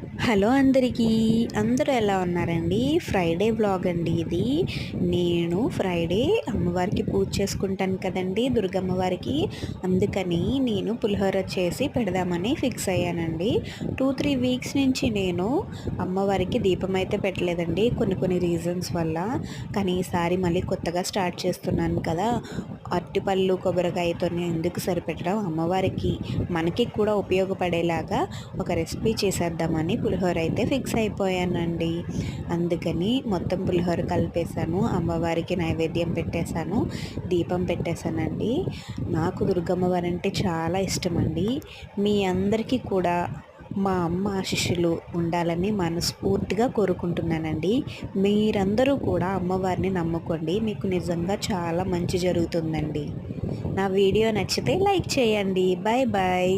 Hello అందరికీ. అందరూ ఎలా ఉన్నారండి? ఫ్రైడే వ్లాగ్ అండి ఇది. నేను ఫ్రైడే అమ్మవారికి పూజ చేసుకుంటాను కదండీ దుర్గమ్మవారికి. అందుకని నేను పులిహోర చేసి పెడదామని ఫిక్స్ అయ్యానండి. 2-3 వీక్స్ నుంచి నేను అమ్మవారికి దీపం అయితే పెట్టలేదండి కొన్ని రీజన్స్ వల్ల. కానీ ఈసారి మళ్ళీ కొత్తగా స్టార్ట్ చేస్తున్నాను కదా, అరటిపళ్ళు కొబ్బరికాయతోనే ఎందుకు సరిపెట్టడం, అమ్మవారికి మనకి కూడా ఉపయోగపడేలాగా ఒక రెసిపీ చేసేద్దామని పులిహోర అయితే ఫిక్స్ అయిపోయానండి. అందుకని మొత్తం పులిహోర కలిపేశాను, అమ్మవారికి నైవేద్యం పెట్టేశాను, దీపం పెట్టేశానండి. నాకు దుర్గమ్మవారు అంటే చాలా ఇష్టమండి. మీ అందరికీ కూడా మా అమ్మ ఆశీస్సులు ఉండాలని మనస్ఫూర్తిగా కోరుకుంటున్నానండి. మీరందరూ కూడా అమ్మవారిని నమ్ముకోండి, మీకు నిజంగా చాలా మంచి జరుగుతుందండి. నా వీడియో నచ్చితే లైక్ చేయండి. Bye bye.